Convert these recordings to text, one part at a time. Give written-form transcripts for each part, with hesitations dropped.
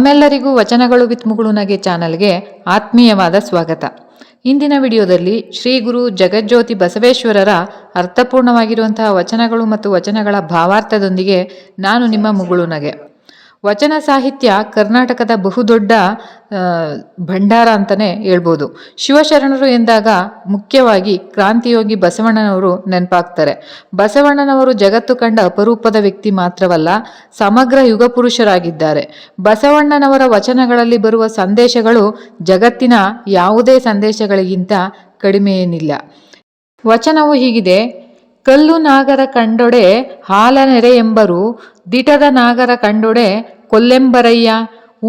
ತಮ್ಮೆಲ್ಲರಿಗೂ ವಚನಗಳು ವಿತ್ ಮುಗುಳುನಗೆ ಚಾನಲ್ಗೆ ಆತ್ಮೀಯವಾದ ಸ್ವಾಗತ. ಇಂದಿನ ವಿಡಿಯೋದಲ್ಲಿ ಶ್ರೀ ಗುರು ಜಗಜ್ಯೋತಿ ಬಸವೇಶ್ವರರ ಅರ್ಥಪೂರ್ಣವಾಗಿರುವಂತಹ ವಚನಗಳು ಮತ್ತು ವಚನಗಳ ಭಾವಾರ್ಥದೊಂದಿಗೆ ನಾನು ನಿಮ್ಮ ಮುಗುಳುನಗೆ. ವಚನ ಸಾಹಿತ್ಯ ಕರ್ನಾಟಕದ ಬಹುದೊಡ್ಡ ಭಂಡಾರ ಅಂತಲೇ ಹೇಳ್ಬೋದು. ಶಿವಶರಣರು ಎಂದಾಗ ಮುಖ್ಯವಾಗಿ ಕ್ರಾಂತಿಯೋಗಿ ಬಸವಣ್ಣನವರು ನೆನಪಾಗ್ತಾರೆ. ಬಸವಣ್ಣನವರು ಜಗತ್ತು ಕಂಡ ಅಪರೂಪದ ವ್ಯಕ್ತಿ ಮಾತ್ರವಲ್ಲ, ಸಮಗ್ರ ಯುಗ ಪುರುಷರಾಗಿದ್ದಾರೆ. ಬಸವಣ್ಣನವರ ವಚನಗಳಲ್ಲಿ ಬರುವ ಸಂದೇಶಗಳು ಜಗತ್ತಿನ ಯಾವುದೇ ಸಂದೇಶಗಳಿಗಿಂತ ಕಡಿಮೆ ಏನಿಲ್ಲ. ವಚನವು ಹೀಗಿದೆ: ಕಲ್ಲು ನಾಗರ ಕಂಡೊಡೆ ಹಾಲ ನೆರೆ ಎಂಬರು, ದಿಟದ ನಾಗರ ಕಂಡೊಡೆ ಕೊಲ್ಲೆಂಬರಯ್ಯ,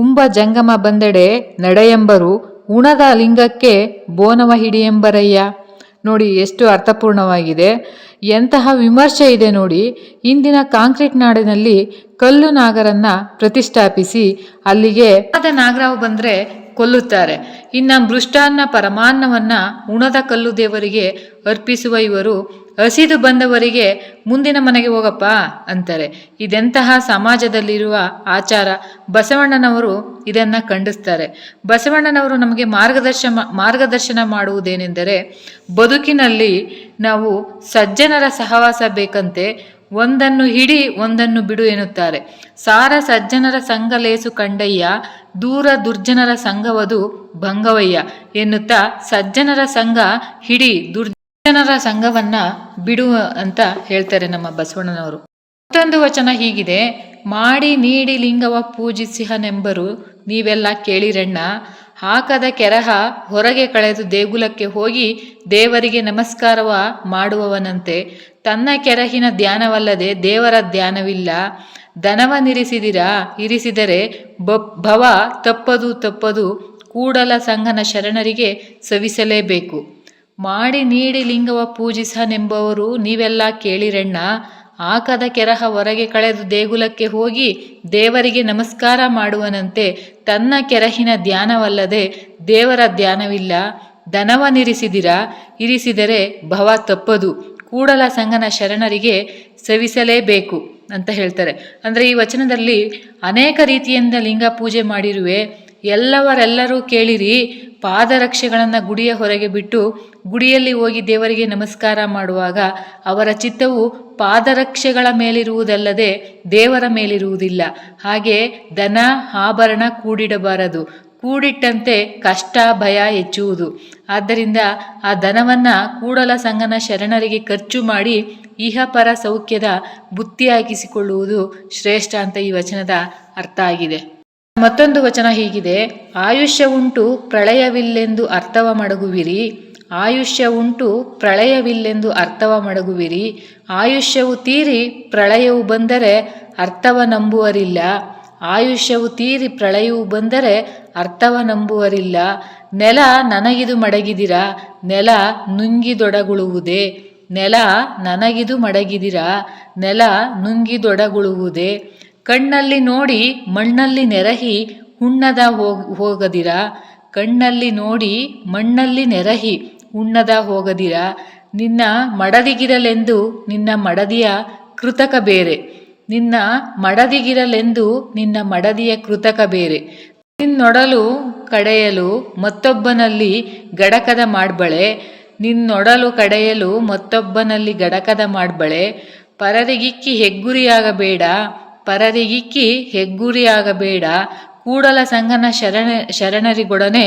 ಉಂಬ ಜಂಗಮ ಬಂದೆಡೆ ನಡೆಯೆಂಬರು, ಉಣದ ಲಿಂಗಕ್ಕೆ ಬೋನವ ಹಿಡಿಯೆಂಬರಯ್ಯ. ನೋಡಿ ಎಷ್ಟು ಅರ್ಥಪೂರ್ಣವಾಗಿದೆ, ಎಂತಹ ವಿಮರ್ಶೆ ಇದೆ ನೋಡಿ. ಇಂದಿನ ಕಾಂಕ್ರೀಟ್ ನಾಡಿನಲ್ಲಿ ಕಲ್ಲು ನಾಗರನ್ನ ಪ್ರತಿಷ್ಠಾಪಿಸಿ ಅಲ್ಲಿಗೆ ನಾಗರಾವು ಬಂದರೆ ಕೊಲ್ಲುತ್ತಾರೆ. ಇನ್ನು ಮೃಷ್ಟಾನ್ನ ಪರಮಾನ್ನವನ್ನ ಉಣದ ಕಲ್ಲು ದೇವರಿಗೆ ಅರ್ಪಿಸುವ ಇವರು ಹಸಿದು ಬಂದವರಿಗೆ ಮುಂದಿನ ಮನೆಗೆ ಹೋಗಪ್ಪ ಅಂತಾರೆ. ಇದೆಂತಹ ಸಮಾಜದಲ್ಲಿರುವ ಆಚಾರ. ಬಸವಣ್ಣನವರು ಇದನ್ನ ಖಂಡಿಸ್ತಾರೆ. ಬಸವಣ್ಣನವರು ನಮಗೆ ಮಾರ್ಗದರ್ಶನ ಮಾಡುವುದೇನೆಂದರೆ, ಬದುಕಿನಲ್ಲಿ ನಾವು ಸಜ್ಜನರ ಸಹವಾಸ ಬೇಕಂತೆ, ಒಂದನ್ನು ಹಿಡಿ ಒಂದನ್ನು ಬಿಡು ಎನ್ನುತ್ತಾರೆ. ಸಾರ ಸಜ್ಜನರ ಸಂಘ ಲೇಸು ಕಂಡಯ್ಯ, ದೂರ ದುರ್ಜನರ ಸಂಘವದು ಭಂಗವಯ್ಯ ಎನ್ನುತ್ತಾ ಸಜ್ಜನರ ಸಂಘ ಹಿಡಿ, ದುರ್ಜನರ ಸಂಘವನ್ನ ಬಿಡು ಅಂತ ಹೇಳ್ತಾರೆ ನಮ್ಮ ಬಸವಣ್ಣನವರು. ಮತ್ತೊಂದು ವಚನ ಹೀಗಿದೆ: ಮಾಡಿ ನೀಡಿ ಲಿಂಗವ ಪೂಜಿಸಿಹನೆಂಬರು, ನೀವೆಲ್ಲ ಕೇಳಿರಣ್ಣ, ಹಾಕದ ಕೆರಹ ಹೊರಗೆ ಕಳೆದು ದೇಗುಲಕ್ಕೆ ಹೋಗಿ ದೇವರಿಗೆ ನಮಸ್ಕಾರವ ಮಾಡುವವನಂತೆ, ತನ್ನ ಕೆರಹಿನ ಧ್ಯಾನವಲ್ಲದೆ ದೇವರ ಧ್ಯಾನವಿಲ್ಲ, ಇರಿಸಿದರೆ ಭವ ತಪ್ಪದು, ಕೂಡಲ ಸಂಗನ ಶರಣರಿಗೆ ಸವಿಸಲೇಬೇಕು. ಮಾಡಿ ನೀಡಿ ಲಿಂಗವ ಪೂಜಿಸನೆಂಬವರು, ನೀವೆಲ್ಲ ಕೇಳಿರಣ್ಣ, ಹಾಕದ ಕೆರಹ ಹೊರಗೆ ಕಳೆದು ದೇಗುಲಕ್ಕೆ ಹೋಗಿ ದೇವರಿಗೆ ನಮಸ್ಕಾರ ಮಾಡುವನಂತೆ, ತನ್ನ ಕೆರಹಿನ ಧ್ಯಾನವಲ್ಲದೆ ದೇವರ ಧ್ಯಾನವಿಲ್ಲ, ಇರಿಸಿದರೆ ಭವ ತಪ್ಪದು, ಕೂಡಲ ಸಂಗನ ಶರಣರಿಗೆ ಸವಿಸಲೇಬೇಕು ಅಂತ ಹೇಳ್ತಾರೆ. ಅಂದರೆ ಈ ವಚನದಲ್ಲಿ ಅನೇಕ ರೀತಿಯಿಂದ ಲಿಂಗ ಪೂಜೆ ಮಾಡಿರುವೆ, ಎಲ್ಲರೂ ಕೇಳಿರಿ, ಪಾದರಕ್ಷೆಗಳನ್ನು ಗುಡಿಯ ಹೊರಗೆ ಬಿಟ್ಟು ಗುಡಿಯಲ್ಲಿ ಹೋಗಿ ದೇವರಿಗೆ ನಮಸ್ಕಾರ ಮಾಡುವಾಗ ಅವರ ಚಿತ್ತವು ಪಾದರಕ್ಷೆಗಳ ಮೇಲಿರುವುದಲ್ಲದೆ ದೇವರ ಮೇಲಿರುವುದಿಲ್ಲ. ಹಾಗೆ ಧನ ಆಭರಣ ಕೂಡಿಡಬಾರದು, ಕೂಡಿಟ್ಟಂತೆ ಕಷ್ಟ ಭಯ ಹೆಚ್ಚುವುದು. ಆದ್ದರಿಂದ ಆ ಧನವನ್ನು ಕೂಡಲ ಸಂಗನ ಶರಣರಿಗೆ ಖರ್ಚು ಮಾಡಿ ಇಹಪರ ಸೌಖ್ಯದ ಬುತ್ತಿ ಹಾಕಿಸಿಕೊಳ್ಳುವುದು ಶ್ರೇಷ್ಠ ಅಂತ ಈ ವಚನದ ಅರ್ಥ ಆಗಿದೆ. ಮತ್ತೊಂದು ವಚನ ಹೀಗಿದೆ: ಆಯುಷ್ಯ ಉಂಟು ಪ್ರಳಯವಿಲ್ಲೆಂದು ಅರ್ಥವ ಮಡಗುವಿರಿ, ಆಯುಷ್ಯ ಉಂಟು ಪ್ರಳಯವಿಲ್ಲೆಂದು ಅರ್ಥವ ಮಡಗುವಿರಿ, ಆಯುಷ್ಯವು ತೀರಿ ಪ್ರಳಯವು ಬಂದರೆ ಅರ್ಥವ ನಂಬುವರಿಲ್ಲ, ಆಯುಷ್ಯವು ತೀರಿ ಪ್ರಳಯವು ಬಂದರೆ ಅರ್ಥವ ನಂಬುವರಿಲ್ಲ, ನೆಲ ನನಗಿದು ಮಡಗಿದಿರ ನೆಲ ನುಂಗಿದೊಡಗುಳುವುದೇ, ನೆಲ ನನಗಿದು ಮಡಗಿದಿರ ನೆಲ ನುಂಗಿದೊಡಗುಳುವುದೇ, ಕಣ್ಣಲ್ಲಿ ನೋಡಿ ಮಣ್ಣಲ್ಲಿ ನೆರಹಿ ಹುಣ್ಣದ ಹೋಗದಿರ, ಕಣ್ಣಲ್ಲಿ ನೋಡಿ ಮಣ್ಣಲ್ಲಿ ನೆರಹಿ ಹುಣ್ಣದ ಹೋಗದಿರ, ನಿನ್ನ ಮಡದಿಗಿರಲೆಂದು ನಿನ್ನ ಮಡದಿಯ ಕೃತಕ ಬೇರೆ, ನಿನ್ನ ಮಡದಿಗಿರಲೆಂದು ನಿನ್ನ ಮಡದಿಯ ಕೃತಕ ಬೇರೆ, ನಿನ್ನೊಡಲು ಕಡೆಯಲು ಮತ್ತೊಬ್ಬನಲ್ಲಿ ಗಡಕದ ಮಾಡ್ಬಳೆ, ನಿನ್ನೊಡಲು ಕಡೆಯಲು ಮತ್ತೊಬ್ಬನಲ್ಲಿ ಗಡಕದ ಮಾಡ್ಬಳೆ, ಪರರಿಗಿಕ್ಕಿ ಹೆಗ್ಗುರಿಯಾಗಬೇಡ, ಕೂಡಲ ಸಂಗನ ಶರಣರಿಗೊಡನೆ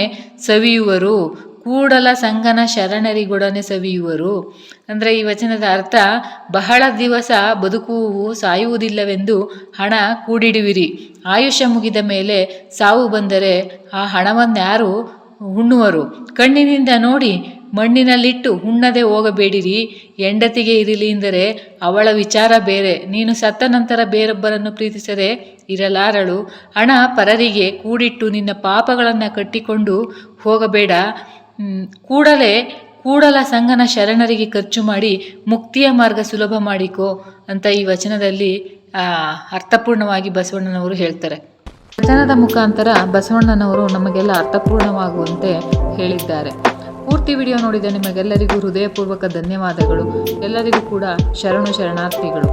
ಸವಿಯುವರು, ಕೂಡಲ ಸಂಗನ ಶರಣರಿಗೊಡನೆ ಸವಿಯುವರು. ಅಂದರೆ ಈ ವಚನದ ಅರ್ಥ, ಬಹಳ ದಿವಸ ಬದುಕುವು ಸಾಯುವುದಿಲ್ಲವೆಂದು ಹಣ ಕೂಡಿಡುವಿರಿ, ಆಯುಷ್ಯ ಮುಗಿದ ಮೇಲೆ ಸಾವು ಬಂದರೆ ಆ ಹಣವನ್ಯಾರು ಉಣ್ಣುವರು, ಕಣ್ಣಿನಿಂದ ನೋಡಿ ಮಣ್ಣಿನಲ್ಲಿಟ್ಟು ಹುಣ್ಣದೆ ಹೋಗಬೇಡಿರಿ, ಹೆಂಡತಿಗೆ ಇರಲಿ ಎಂದರೆ ಅವಳ ವಿಚಾರ ಬೇರೆ, ನೀನು ಸತ್ತ ನಂತರ ಬೇರೊಬ್ಬರನ್ನು ಪ್ರೀತಿಸದೆ ಇರಲಾರಳು, ಹಣ ಪರರಿಗೆ ಕೂಡಿಟ್ಟು ನಿನ್ನ ಪಾಪಗಳನ್ನು ಕಟ್ಟಿಕೊಂಡು ಹೋಗಬೇಡ, ಕೂಡಲ ಸಂಗನ ಶರಣರಿಗೆ ಖರ್ಚು ಮಾಡಿ ಮುಕ್ತಿಯ ಮಾರ್ಗ ಸುಲಭ ಮಾಡಿಕೋ ಅಂತ ಈ ವಚನದಲ್ಲಿ ಅರ್ಥಪೂರ್ಣವಾಗಿ ಬಸವಣ್ಣನವರು ಹೇಳ್ತಾರೆ. ವಚನದ ಮುಖಾಂತರ ಬಸವಣ್ಣನವರು ನಮಗೆಲ್ಲ ಅರ್ಥಪೂರ್ಣವಾಗುವಂತೆ ಹೇಳಿದ್ದಾರೆ. ಪೂರ್ತಿ ವಿಡಿಯೋ ನೋಡಿದ ನಿಮಗೆಲ್ಲರಿಗೂ ಹೃದಯಪೂರ್ವಕ ಧನ್ಯವಾದಗಳು. ಎಲ್ಲರಿಗೂ ಕೂಡ ಶರಣಾರ್ಥಿಗಳು.